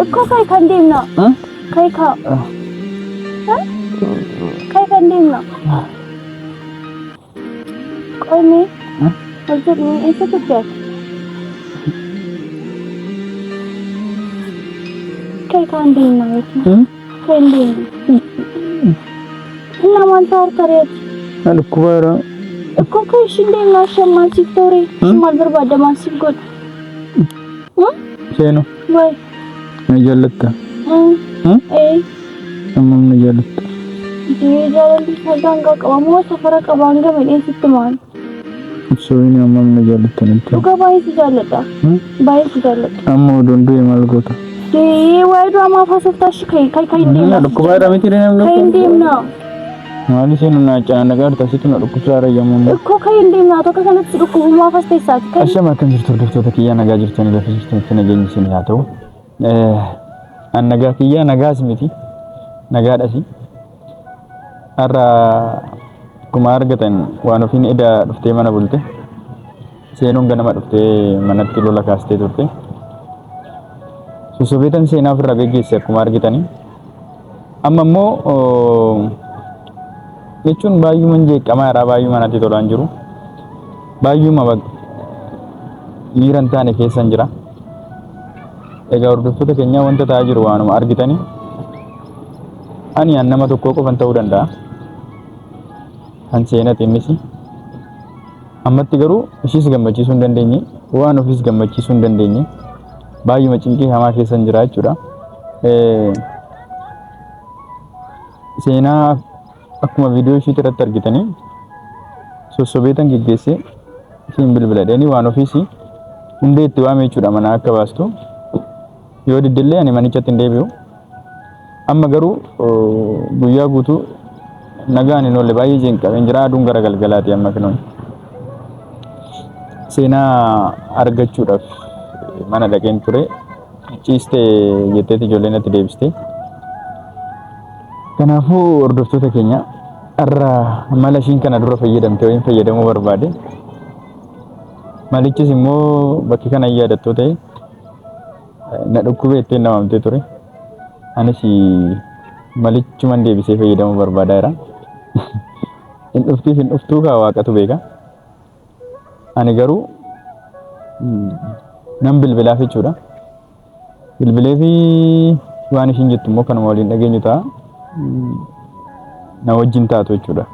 እኮ ካይ ከንዴም ነው ካይ ከንዴም ነው ቆሜ ወልደኝ እየተከታተልኩ ካይ ከንዴም ነው ከንዴም እና ማንታር ከሬት አልኩባራ እኮ ከሽ እንደና ሸማን ሲቶሪ ማልበር ባደማን ሲጎድ ሴኖ ወይ ነጀለታ አማም ነጀለታ ይጃለን ተጋንጋ ቀሞ ሰፈራ ቀባንጋ መኔ ሲትማን ሶይኒ አማም ነጀለታ ነው ገባይ ሲጃለታ ባይ ሲጃለታ አሞ ዶንዶ የማልጎታ ወይዶ አማፋሰፍታሽ ካይ እንደና አልኩባራ ምትሪነም ነው እንደም ነው ማሊሴኑና ጫናጋር ተሲቱና ዱኩሳራ ያሙን እኮ ከይ እንደም ነው ተከሰነት ዱኩ ማፋስተይሳት አሸማ ከንጅርቶ ዶክተር ተኪያ ነጋጅርቶኒ ለፍጅቶ ተነገኝ ሲን ያተው አነጋኪያ ነጋስ ሚቲ ነጋዳሲ አራ ኩማር ገተን ዋኖፊን ኤዳ ዱፍቴ ማና ቡልቴ ሴኑን ገነማ ዱፍቴ ማናቲ ሎላ ካስቴ ዱፍቴ ሱሱቤተን ሴና ፍራ ገጌሰ ኩማር ገተኒ አመሞ jechuun baay'uman jeeqamaadha baay'umanatti tolaan jiru baay'uma miiran taane keessan jira egaa hordoftoota keenya wanta ta'aa jiru waanuma argitanii ani an nama tokko qofan ta'uu danda'a kan seenati innis ammatti garuu ishiis gammachiisuu hin dandeenye waan ofiis gammachiisuu hin dandeenye baay'uma cinqii hamaa keessan jira jechuudha seenaa akkuma viidiyoo ishee irratti argitanii sossobeetan geggeesse siin bilbiladhani waan ofiisi hundee itti waame jechuudha mana akka baastu yoo diddellee ani manichatti hin deebi'u amma garuu guyyaa guutuu nagaan hin oolle baay'ee jeenqabeen jira aduun gara galgalaati amma kinoon seenaa argachuudhaaf mana dhaqeen ture ciiste jetteeti ijoolleen natti deebiste kanaafuu hordoftoota keenya arra mala ishiin kana dura fayyadamte wayin fayyadamuu barbaade malichis immoo bakki kana yaadattoo ta'e na dhukkubee ittiin namamtee ture anis malichuman deebisee fayyadamuu barbaadeera hin dhuftuu kaa waaqatu beeka ani garuu nan bilbilaaf jechuudha bilbilee fi waan ishiin jettu immoo kanuma waliin dhageenyu ta'a na wajjin taatu jechuudha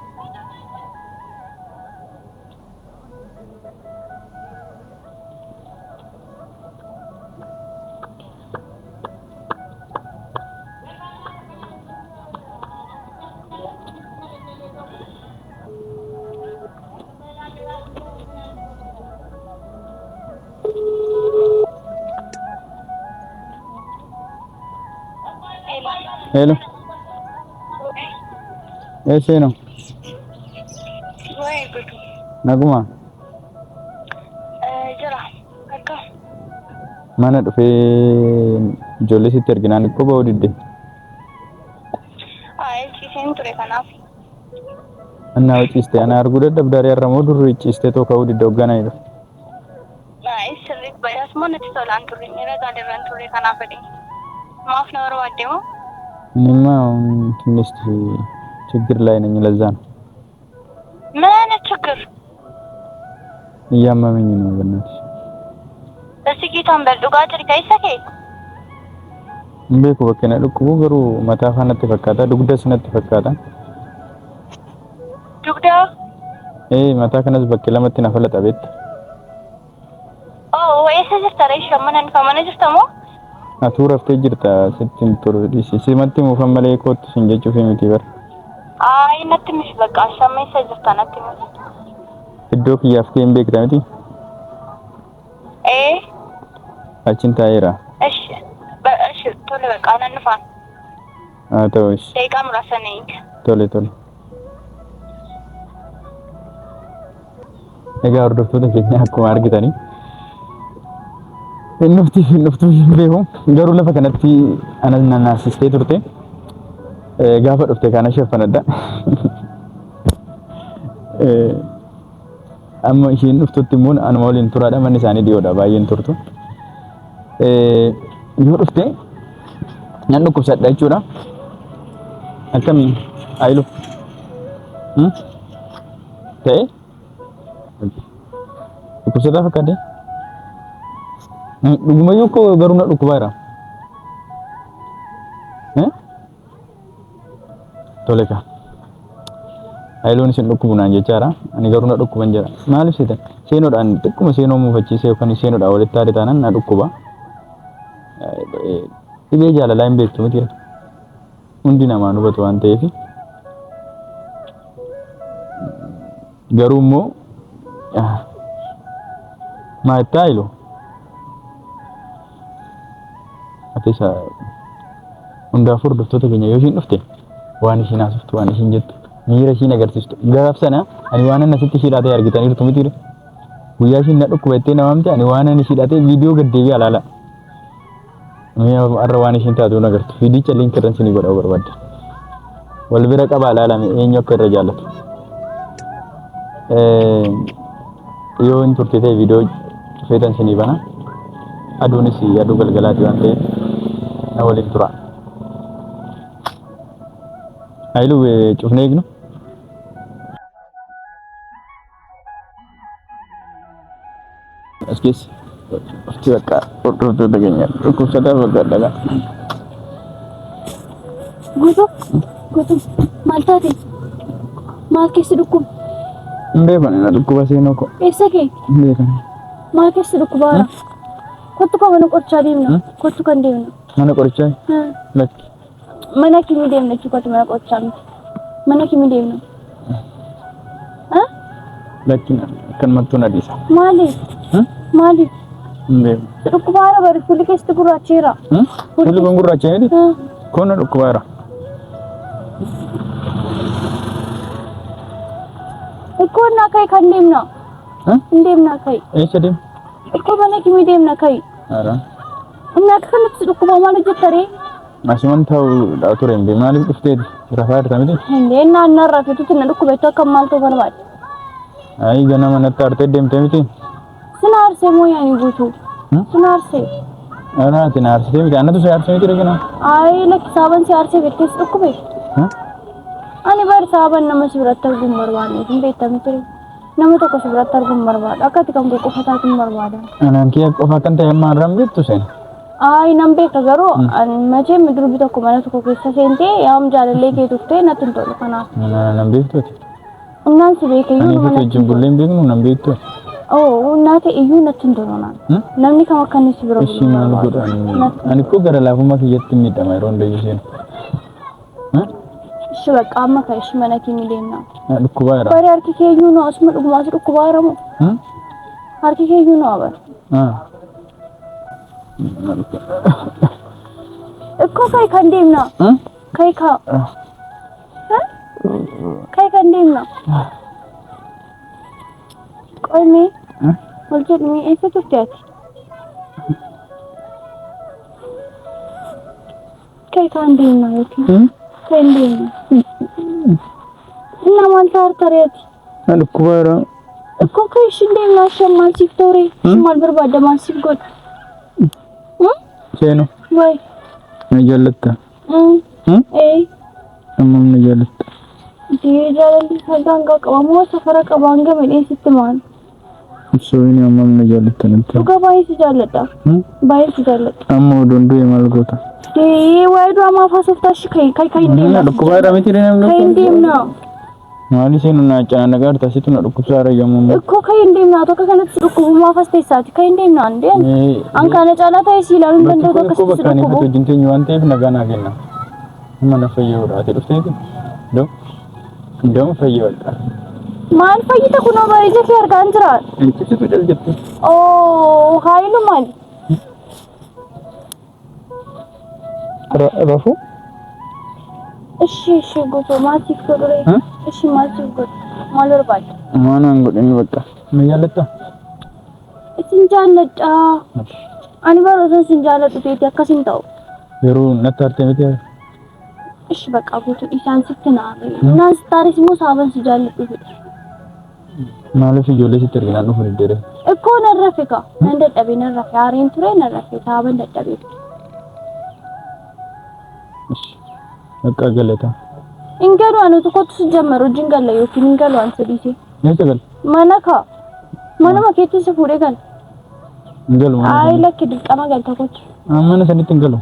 hello ऐसे ना वही बेटू नगमा जरा अक्का mana dhufe ijoollee sitti arginaan ikkoo ba'uu didde ciiseen ture kanaaf annaa ciiste ana arguu dadhabdaaree har'a moo durri ciiste too ka'uu didde hogganaayidha sirriitti bayaas moo natti tolaan ture nira gaadirraan ture kanaaf fedhe maaf na barbaadde moo እኔማ ትንሽ ችግር ላይ ነኝ ለዛ ነው ምን ችግር እያመመኝ ነው በእናትሽ እስኪ ጌታን በልዱጋ ትሪካይሰከ ቤኩ በከነ ልኩ ገሩ መታፋነት ፈካታ ዱግደስ ነት ፈካታ ዱግዳ መታ ከነስ በከ ለመት ነፈለጣ ቤት ወይስ ተረሽ ምን ፈመነ ጅርተሞ atuuraftee jirta sittin turudisi simatti mufammalee kootti sin jechuuf miti bar natti mis bakka shammeessa jirta natti mis iddoo kiyyaaf kee hin beekta miti achin taa'eera እሺ ቶሎ በቃ ነንፋን ta'u እሺ ደቂቃ ምራሰነኝ tole egaa hordoftoota keenya akkuma argitanii innufti beeku garuu lafa kanatti anas naasistee turte gaafa dhufte kana shaffanadha amma ishiin dhuftutti immoo anuma waliin turaadha manni isaanii dhiyoodha baay'een turtu yoo dhufte nan dhukkubsadha jechuudha. Akkami ayilu ta'e dhukkubsataa fakkaate dhugumayyuu koo garuu na dhukkubaara. Tole ka ayiloon isin dhukkubu naan jechaadha. Ani garuu na dhukkuban jira. Maaliif seetan seenoodhaan xiqquma seenoo muufachiisee yookaan seenoodhaan walitti aade taanaan na dhukkuba. Dhibee jaalalaa hin beektu miti hundi namaa hubatu waan ta'eef garuu immoo maalitti ayilu ati hundaafuu hordoftoota keenya yoo ishiin dhufte waan ishiin haasoftu waan ishiin jettu miira ishiin agarsiistu gaaf sana ani waan ana sitti hidhatee argitaniirtu miti guyyaa ishiin na dhukkuba jettee namaa miti ani waan ani hidhatee viidiyoo gad deebi'ee alaala arra waan ishiin taatu nagartu fiidicha link irra isinii godhuu barbaadda wal bira qabaa ilaalame eenyu akka irra jaallatu yoo hin turte ta'e viidiyoo feetan isinii bana aduunis aduu galgalaati waan ta'eef na waliin tura ayilu cufnee eegnu as keessa Ofti bakka hordoftoota keenya dhukkubsataa fakkaadha. Guutuu maal taate? Maal keessi dhukkuba? Hin beekan dhukkuba seenoo koo. Eessa kee? Hin beekan. Maal keessi dhukkubaara? Kottu kan mana qorichaa deemna. Kottu kan deemna. Mana qorichaa? Lakki. Mana kimi deemna jechuudha mana qorichaa miti. Mana kimi deemna? Lakki kan mattuun adiisa. Maaliif? Maaliif? Mbem. Dhukkubaara bari fuulli keessatti gurraacheera. Fuulli kun gurraacheera? Koona dhukkubaara. Ikkoon naa kai kan deemna. Hin deemna kai. Eessa deem? Ikkoo mana kimi deemna kai. Ara. Humna akka kanatti dhukkubaa maal hojjettare? Asuman ta'uu dhaa ture hin beeku. Maaliif dhufteeti? Rafaa jirta miti? Hin naannoo rafetutti na dhukkubeetu akka maaltu barbaade. Ayi ganama natti aartee deemtee miti? Sinaarse moo yaani guutuu? Sinaarse. Ati naarsitee miti? Annatu si aarsee miti reegina? Ayi lakki saaban si aarsee beektees dhukkube. Ani bari saaban nama si biratti arguun barbaade hin beektamu ture. Nama tokko si biratti arguun barbaada. Akkati kan kee qofa taatiin barbaada. Anaan kee qofa kan ta'e amma har'aan beektu seen? Ayi nan beeka garuu machee midurbi tokko mana tokko keessa seentee yaam jaalallee kee tuftee natti hin tolu kanaaf. Nan beektuuti. Naan si beeka iyyuu nama natti hin bulleen beeknu nan beektu. Naate iyyuu natti hin tolu naan. Namni kam akka inni si bira Ishii maal godhan? Ani koo gara laafummaa kiyyatti miidhama yeroo hundayyuu seenu. Ishi bakka amma kan ishi mana kimi deemna. Dhukkubaa jira. Bari harki kee iyyuu noo asuma dhugumaas dhukkubaa jiramu. Harki kee iyyuu noo bari. Ikkoo kai kan deemna. Kai ka. Kai kan deemna. Qoyme. Wal jedhanii eessa turte ati? Kai kan deemna yookiin? Kan deemna. Namaan taartareeti. Dhukkubaa jira. Ikkoo kai ishiin deemnaa shan maal siif toore? Maal barbaadda maal siif godha? Seenu. Wayi. Na jaallatta. Ammam na jaallatta. Jaalalli sagangaa qabamoo safara qabaan game dheessitti maal? Soowini ammam na jaallatta natti. Dhugaa baay'ee si jaalladha. Baay'ee si jaalladha. Amma oduun du'e maal goota? Waayee du'a maaf haasoftaas kai hin deemna. Dhukkubaa jira miti namni. Kai hin deemna. Maali seenu na caana gaarta situ na dhukkubsaara yommuu. Ikkoo kai hin deemna tokko kanatti dhukkubu maaf as teessaati kai hin deemna an deemna. An kana caalaa ta'e si ilaaluun danda'u tokko si dhukkubu. Bakka wajjin teenyu waan ta'eef nagaa naa kenna. Mana fayyadudha ati dhufteeti. Doo fayyadudha. Maal fayyita kunoo bareeja kee argaan jira. Eeggisitu jaljetti. Haayilu maali? Rafu? Ishi guutuu maal siif godhure? Ishi maal siif godhu? Maal barbaadda? Waan aan godhani bakka. Na jaallatta? Isin jaalladha. Ani bara osoo isin jaalladhu ta'eeti akkas hin ta'u. Yeroo natti aartee miti? Ishi bakka guutuu isaan sitti naaf. Naan si taaris immoo saaban si jaalladhu. Maaliif ijoollee sitti arginaan dhufu deddeere? እኮ ነረፍካ እንደ ጠቢ ነረፍ ያሬን ትሬ ነረፍ ታበ እንደ ጠቢ እሺ በቃ ገለታ እንገሉ አኑ ተቆጥስ ጀመሩ ጅንገለ ይወኪን እንገሉ አንሰዲሲ ነጥበል ማለካ ማለማ ከየትስ ፉሬጋል እንገሉ አይ ለክ ድቀማ ገልተኮች አመነ ሰንት እንገሉ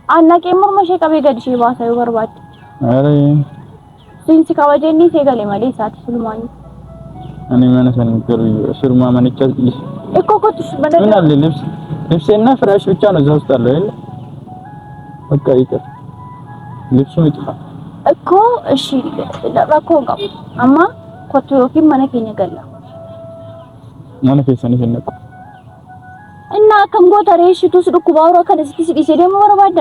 አናቄ ሙርመሽ ቀበ ገድሽ ባሳዩ በርባድ አረ ሲንሲ ካወጀኒ ሲገለ ማሊ ሳት ሱልማኒ እኔ ማነሰ እንገሉ ሱልማ ማንቻ እኮ ኮትሽ በደለ ምን አለ ልብስና ፍራሽ ብቻ ነው እዛ ውስጥ አለው አይደል በቃ ይቀር ልብሱ ይጥፋ እኮ እሺ ለራኮ ጋር አማ ኮቱ ዮኪን ማነከኝ ገላ ማነከኝ ሰነፈነቁ እና ከምጎታ ሬሽቱ ስድኩ ባውራ ከደስቲ ሲዲሲ ደሞ ወረባዳ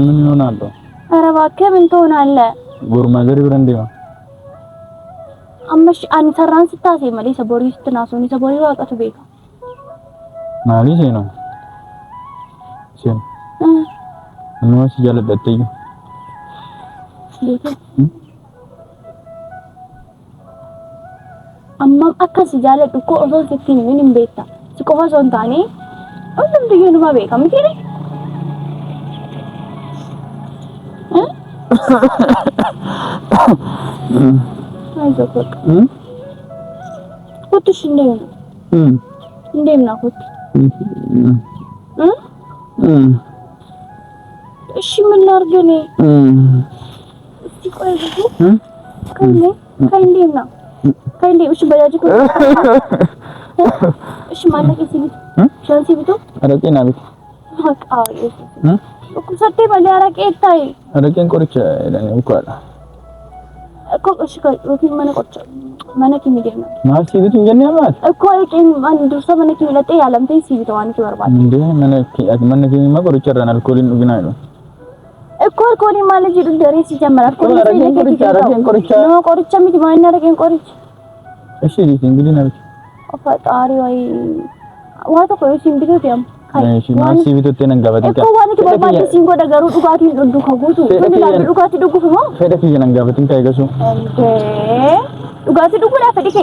ምን ይሆናል ኧረ እባክህ ምን ትሆናለህ ጉርማ ዘሪ ብረንዲዋ አመሽ አንተራን ስታሴ ማሊ ሰቦሪ ስትናሶኒ ሰቦሪ ዋቀቱ ቤካ ማሊ ነው ሲን እነሱ ያለበትኝ አማም አካስ ያለድ እኮ ኦዞን ሲቲን ምንም ቤታ ሲቆፋ ሶንታኔ ሁሉም ድዩን ማቤካ ምትሪ አይዞህ ኩትሽ እንደምን ናኩት እሺ ምን ላድርግ እኔ እስቲ ቆይ ከእንዴና እሺ በያጅ እኮ እሺ ማለት ይችላል ሻንሲ ቢቱ አረቄና ቤት አዎ እኮ ሰጤ ባለ አረቄ ታይ አረቄን ቆርጬ ለኔ እንኳን እኮ እሺ ከሩቲ ማነቆጭ ማነኪ ሚደና ማሲ ቢቱ እንጀኛማት እኮ አይቄን ማን ድርሰ ማነኪ ለጤ ያለምተይ ሲቢቱ አንቺ ወርባት እንዴ ማነኪ ማቆርጬ ረናል ኮሊን ግን አይደል እኮ ኮሊ ማለት ይዱ ደሬ ሲጀመራል ኮሊ አረቄን ቆርጬ ነው ቆርጬ ምት ማን አረቄን ቆርጬ እሺ ዲት እንግዲህ ነው ፈጣሪ ወይ ዋቶ ቆይ ሲምቢቱ ያም እሺ ማሲ ቢቱ ተነጋበት እኮ ዋንቲ በባዲ ሲንጎ ደገሩ ዱጋቲ ዱዱ ከጉቱ ምን ዱጋቲ ዱጉ ነው ፈደክ ይነጋበት እንታይገሱ እንዴ ዱጋቲ ዱጉ ዳ ፈዲኬ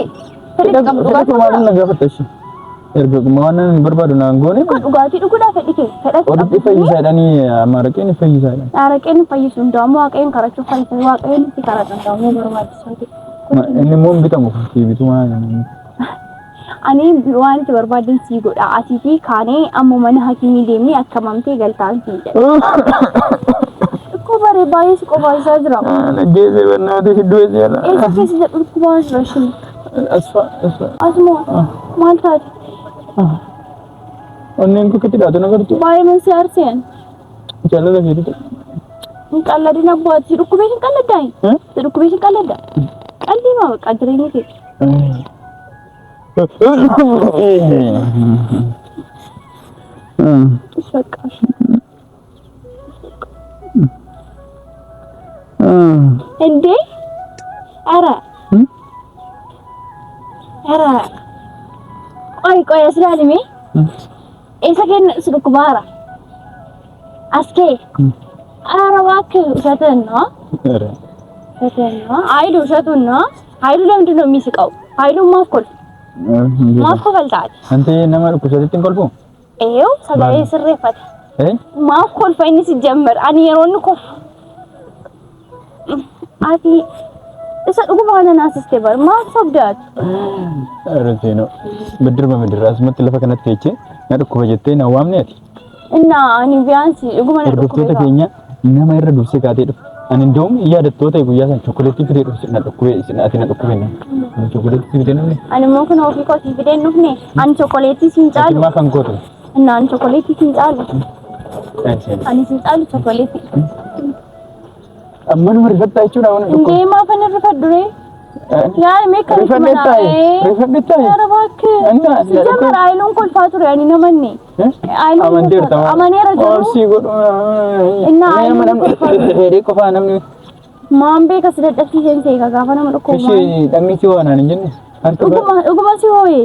ዱጋቲ ማለት ነጋበት እሺ እርግጥ ማንን በርባዱ ነው አንጎኔ ዱጋቲ ዱጉ ዳ ፈዲኬ ፈደክ ወዲ ፈይሳዳኒ አማረቄን ፈይሳዳ አረቄን ፈይሱ እንደሞ አቀይን ከረቹ ፈይሱ አቀይን ሲከራጨ እንደሞ በርባዱ ሰንቴ እኔ ሞም ቢተሙ ቢቱ ማለት ani wanti barbaadan si godha asiti kaane ammo mana hakimi deemni akkamamtee galtaan si ko bare bayis ko bayisa jira geze bernade hiddu ezela kesi da ku bayis rashin asfa asmo maltat onnen ko kiti dato nagartu baye man si arsen chala la hiddu qalladin abbati rukubeshin qalladai rukubeshin qallada qalli ma baka jireni ke እንዴ አራ ቆይ አስራልሚ እሰከን ስልኩ ባራ አስኬ አራ ዋክ ሸተና አይዱ ሸቱና አይዱ ለምንድን ነው የሚስቀው አይዱ ማፍቆል ማፍቆልታት አንተ ነማል ኩሰለትን ቆልፎ ኤው ሰጋዬ ስሬፈት ማፍቆል ፈይኒ ሲጀመር አንየሮን ኮፍ አቲ እሰ ዱጉማና ሲስተበር ማፍሰብዳት አረቴኖ ብድር በምድር አስመት ለፈከነት ከቼ ነድኩ በጀቴ ነው ዋምኔት እና አኒ ቢያንስ ዱጉማና ዱጉማና ተከኛ ነማ ይረዱ ሲካቴ አን እንደውም ያደቶታ ይጉያሳን ቾኮሌት ፊዴ ሩስና ዱኩ ሲናቲና ዱኩ በነ ቾኮሌት ፊዴ ነው አን ሞክኖ ፊኮ ፊዴ ነው ነ አን ቾኮሌት ሲንጫሉ ማ ካንኮት እና አን ቾኮሌት ሲንጫሉ አን ሲንጫሉ ቾኮሌት አማን ወር ፈታችሁ ነው እንዴ ማፈን ረፈዱሬ ያ ሜከር ረፈደታይ አረባክ እና ሲጀመር አይሉን ኮልፋቱር ያኒ ነመኔ አይሉን አማንዴር ተማ አማኔራ ኦርሲ ጎዶ እና አይመንም ሄዴ ቆፋንም ማምቤ ከስደደፊ ሴንሴ ጋፋና መጥቆ እሺ ደምቲ ሆናን እንጂ አንተ ኡጉማ ሲሆይ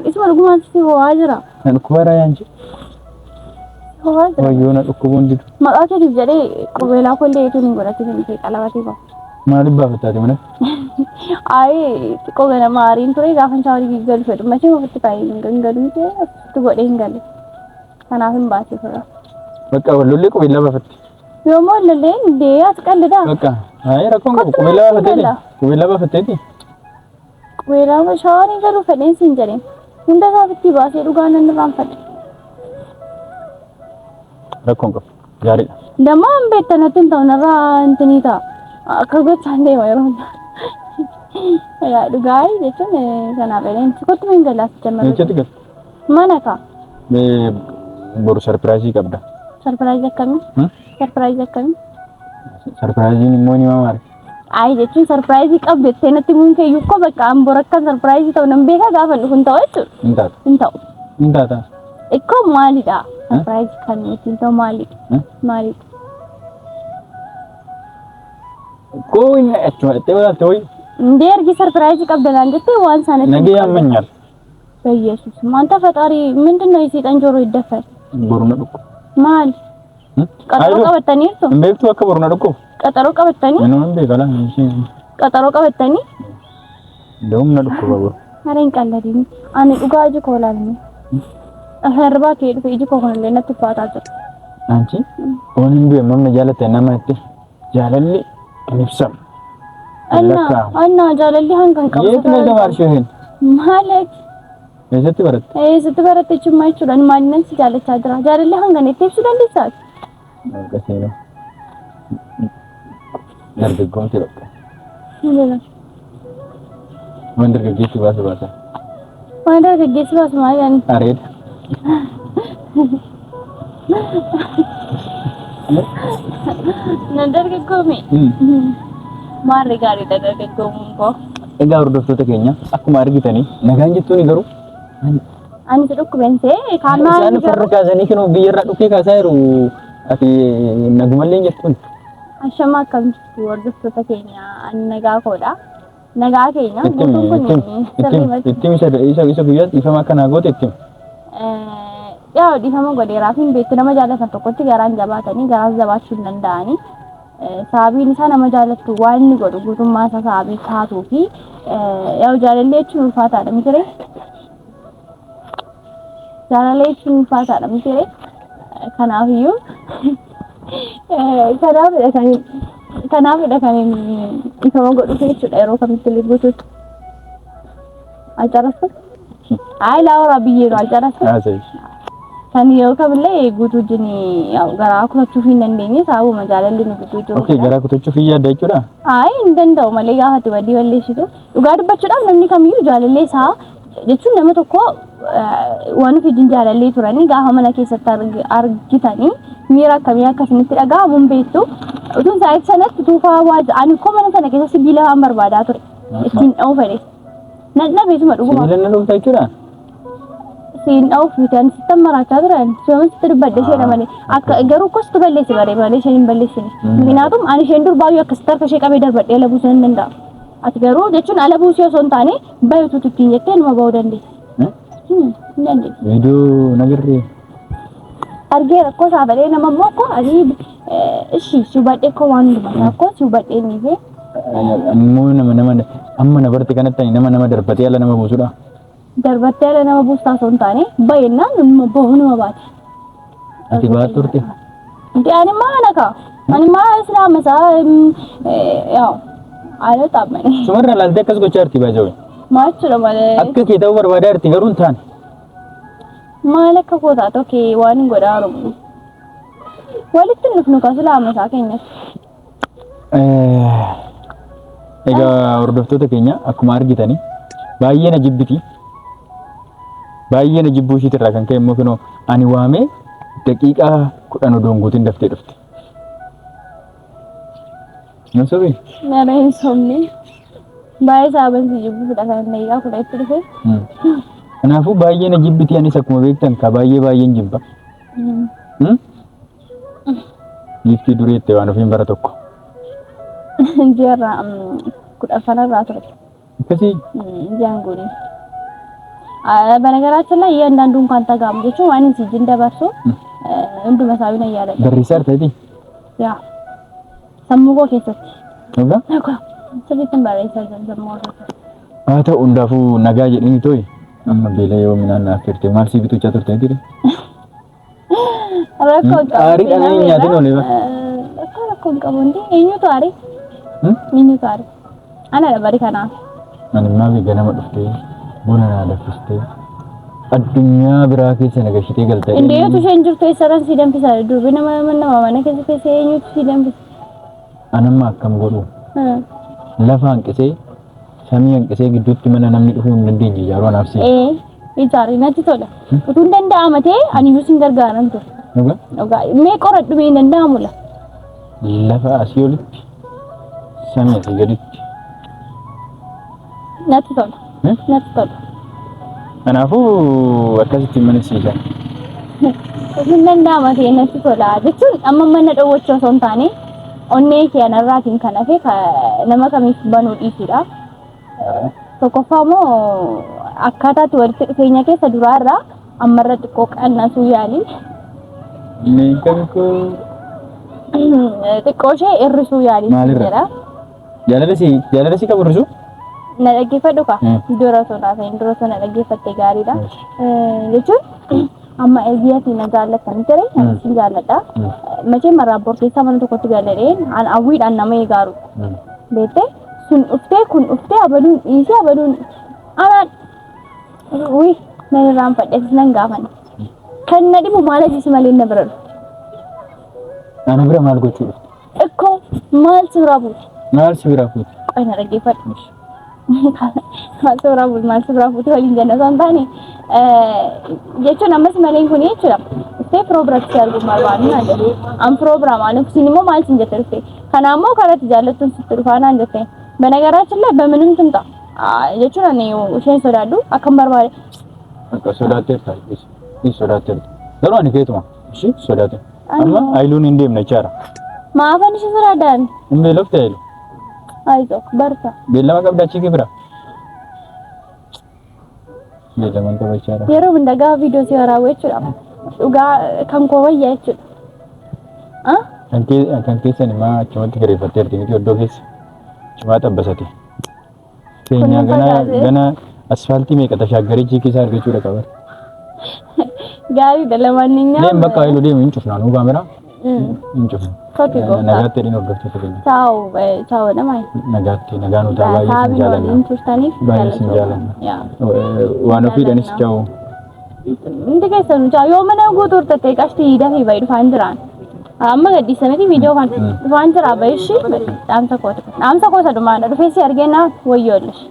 እሱ ኡጉማ ሲሆይ አጅራ አንኩባራ ያንቺ ወዩና ኡኩቡ እንዲ ማቃቴ ዲጀዴ ቁቤላ ኮሌ የቱን ጎዳቲ ነው ቀላባቲ ባ Maaliif baafataa deemna? Ay xiqqoo gana maariin ture gaafa shaaworii galu fedhu machi ofitti kaayee gangaluu ta'e ofitti godhee hin galle. Kanaaf hin baasee fira. Bakka wallolee qubeellaa baafatti. Yoommoo wallolee dee as qallidaa. Bakka ay rakkoon qabu qubeellaa baafatteeti. Qubeellaa baafatteeti. Qubeellaa shaaworii galuu fedheen siin jedheen. Hunda isaa ofitti baasee dhugaa nan irraanfadhe. Rakkoon qabu gaariidha. Dammoo hin beektanatti hin ta'u narraa intini ta'a. Akka gochaan deema yeroo hundaa. Dhugaa jechuun kanaaf jedheen kottu hin galaas jammaa. Eessatti gal? Mana kaa. Boru sarpiraayizii qabda. Sarpiraayizii akkamii? Sarpiraayizii akkamii? Sarpiraayiziin immoo ni maali? Ay jechuun sarpiraayizii qabdu jettee natti muun keeyyuu ko bakka amboo rakkan sarpiraayizii ta'u nan beekaa gaafa dhufu hin ta'u jechuudha. Hin taatu. Hin ta'u. Hin taata. Ikkoo maalidha? Sarpiraayizii kan ittiin ta'u maalidha? Maalidha? Koo inni achuma itti walaatti ho'i. Ndee ergi sarpiraayizii qabdanaan jettee waan isaanitti. Nagee ammanyaal. በኢየሱስ ማንተ ፈጣሪ ምንድነው የሰይጣን ጆሮ ይደፈን ቦሩና ዱቁ ማል ቀጠሮ ቀበተኒ እርሱ እንዴት ወከ ቦሩና ዱቁ ቀጠሮ ቀበተኒ ምንም እንደ ጋላ እንጂ ቀጠሮ ቀበተኒ ደውም ነዱቁ ባቦ አረን ቀለዲኝ አኔ ዱጋጅ ኮላልኝ አህርባ ከሄድ ፈይጅ ኮሆን ለነት ተፋታዘ አንቺ ወንዱ የመም ጃለተ እናማት ጃለሊ ንፍሰም እና ጃለሊ ሃንከን ቀበተ የት ነው ተማርሽው ይሄን ማለት Eessatti baratteechummaa jechuudhaan maalinaan si jaallachaa jira. Jaalallee hangana itti ibsuu dandeessaati? Qasee dargaggoomti bakka. Waan dargaggeessi baasu baasa. Waan dargaggeessi baasu maal yaani? Areeda. Na dargaggoome? Maarri gaariidha dargaggoomuun koo. Egaa hordoftoota keenya akkuma argitanii nagaan jettuun garuu ani sedukku bense kana isaan farra kaasanii kinoo biyyarraa dhufee kaasaa jiru ati nagumallee jettuun ashama akkamitti hordoftoota keenya ani nagaa koodha nagaa keenya guutuun kun ittiin isa guyyaatti ifama akkanaa goote ittiin yaa ifama godheeraa fi beektu nama jaallatan tokkotti garaan jabaatanii garaan jabaachuu hin danda'anii sababiin isaa nama jaallattu waan inni godhu guutummaa isaa sababii taatuu fi yaa jaalallee jechuun ulfaataadha miti jaalallee jechuun ulfaataadha miti kanaafiyyuu kanaafidha kan ifama godhu jechuudha yeroo kamitti illee guutuutti alcarastu ay laawra biyyee alcarastu kan yoo kamillee guutuu jini garaa kutachuuf hin dandeenye sababuma jaalalli nu guutuu jiru. Okay garaa kutachuuf hin yaadda jechuudha? Ay hin danda'u malee gaafatti badii balleessitu. Dhugaa dubbachuudhaaf namni kamiyyuu jaalallee isaa jechuun nama tokko waan ofiitiin jaalallee turanii gaafa mana keessatti argitanii miira akkamii akkasinitti dhaga'amuun beektu. Utuun sa'aatii sanatti tuufaa ani koo mana sana keessa sibiila waan barbaadaa ture. Ittiin dha'uu fedhe. Nanna beekuma dhuguma. Sibiila na dhufta jechuudha? Siin of bitan sistem maracha turan soos tirbadde sheena male akka garuu kostu balleessi bare male sheen balleessini minaatum ani sheen dur baayu akka star ka shee qabee darbadde la buusan danda ati garuu jechuun ala buusii osoo taane baayutu tuttiin jettee numa baa'uu dandeessi video nagarree argee rakkoo saafadhee nama mokko ani ishi subadhe ko waan duma ko subadhe ni fe ammoo nama amma na barte kanatti nama darbatee ala nama buusudha darbattee ala nama buustaa osoo taane baay'inaan nama bahu nama baate ati baatu turte ani maanaka ani maa islaama saa yaa ala taabane sumarra laaltee akkas gochaa jirti baajawee maachuudha malee akka kee ta'uu barbaadaa jirti garuu hin taane maal akka kootaa tokkee waan hin godhaaru walitti nufnu ka islaama saa keenyatti egaa hordoftoota keenya akkuma argitanii baay'ee na jibbiti baay'ee na jibbuu ishiitirraa kan ka'e immoo kunoo ani waamee daqiiqaa 10 odoon guutiin daftee dhufte. Yoo sobi? Nara hin sobne. Baay'ee saabansi jibbu fudhatan daqiiqaa 10 itti dhufe. Kanaafuu baay'ee na jibbiti anis akkuma beektan ka baay'een jibba. Giiftii durii itti waan ofiin bara tokko. Jeerra 10 irraa ture. Akkasii? Jaanguni. በነገራችን ላይ እያንዳንዱን እንኳን ተጋምጆቹ ማንን ሲጅን ደባርሶ እንዱ መሳቢና ያለ በሪሰርት አይዲ ያ ሰሙጎ ከሰት Dhugaa? Nagaa. Sirriitti bareedaa jirma. Haa ta'u hundaafuu nagaa jedhini tooyi. Amma beela yoo midhaan naaf firte maal si bituuchaa turte dire? Rakkoo qabu. Aariidhaan inni nyaatin oolee ba? Rakkoo qabu hundi eenyutu aarii? Eenyutu aarii? Ana dabari kanaaf. Ani maaf ganama dhuftee buna naa danfistee addunyaa biraa keessa nagashitee galtee. Indeetu isheen jirtu eessaraan si danfisaa durbi nama mana keessa eenyutu si danfisa? Anamma akkam godhu lafa hanqisee samii hanqisee gidduutti mana namni dhufuu hin dandeenye ijaaruu anaaf si. Ijaarri natti tola. Utuu hin danda'ama ta'e ani iyyuu sin gargaaran ture. Dhugaa. Mee qoradhu mee hin danda'amu la. Lafa asii olitti samii asii gaditti. Natti tola. Natti tola. Kanaafuu akkasitti mana siisan. Hin danda'ama ta'e natti tola. Jechuun amma mana dhowwachuu osoo hin taane onnee kee anarraatiin kan hafe nama kamiif banuu dhiisudha. Tokkoffaa immoo akkaataatti walitti dhufeenya keessa duraarraa ammarra xiqqoo qannasuu yaali. Xiqqoo ishee hir'isuu yaali. Maalirra? Jaalala si qabu hir'isuu? Na dhaggeeffadhu ka? Dura sonaa ta'in dura sona dhaggeeffatte gaariidha. Jechuun amma eegiyatii na jaallattan ture si jaalladha. Machee maraabboo keessaa mana tokkotti galladhee hawwiidhaan nama eegaaru. Beektee? Sun dhuftee kun dhuftee abaluun dhiisee abaluun anaan nan irraan fadheetis nan gaafan. Kan na dhibu maal ajisi malee na bira dhufu. Ana bira maal gochuu dhufte? Ikkoo maal si biraa fuuti? Maal si biraa fuuti? Qoy na dhaggeeffadhu. Maal si biraa fuuti maal si biraa fuuti waliin jenna osoo hin taane jechuun ammas maleen kun jechuudha. Dhuftee firoo biratti si arguun barbaadu naan jedhe. An firoo biraa maaliif isin immoo maal sin jette dhufte? Kanaammoo karatti jaallattuun sitti dhufaa naan jette. በነገራችን ላይ በምንም ትምጣ የቹን ነው ሸን ሶዳዱ አከም ባርባሪ ሶዳቴ ታይስ ሶዳቴ ለማን ከየትማ እሺ ሶዳቴ አማ አይሉን እንዴም ነቻራ ማፈንሽ ሶዳዳን እንዴ ለፍተ አይሉ አይዞ በርታ ቤለማ ቀብዳቺ ግብራ ቤለማን ተበቻራ የሮብ እንደጋ ቪዲዮ ሲወራ ወጭ ኡጋ ከንኮወያች ከንኬ ሰንማ ቸወት ገሬፈቴርቲ ቪዲዮ ዶጌስ Cuma tabbasate. Keenya gana asfaaltii meeqa tashaaggaree jiikisaa argachuu dhaqa bara. Gaarii dalamanninya. Deem bakka ilu deemu hin cufnaa nuu kaamera. Hin cufna. Kooti goota. Nagaatti jedhin hordoftoota keenya. Ciao namai. Nagaatti nagaa nuti baay'ee sin jaalanna. Hin tuftaniif. Baay'ee sin jaalanna. Waan ofiidhanis ciao. Inti keessan ciao yoo mana guutuurtatte qashtii dafii baay'ee dhufaan jiraan. Amma gadhiisameti viidiyoo kan waan jira baay'ee dhaamsa koota dhumaadha dhufeessi argeena wayyoollesh.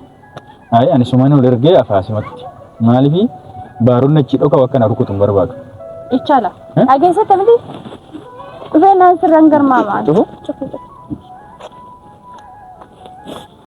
Ay ani sumana ol ergee afaasimatti maaliif baaruun achi dhokau akkana rukutuun barbaadu. Ichaala dhageessatti miti dhufee naan sirraan garmaamaa.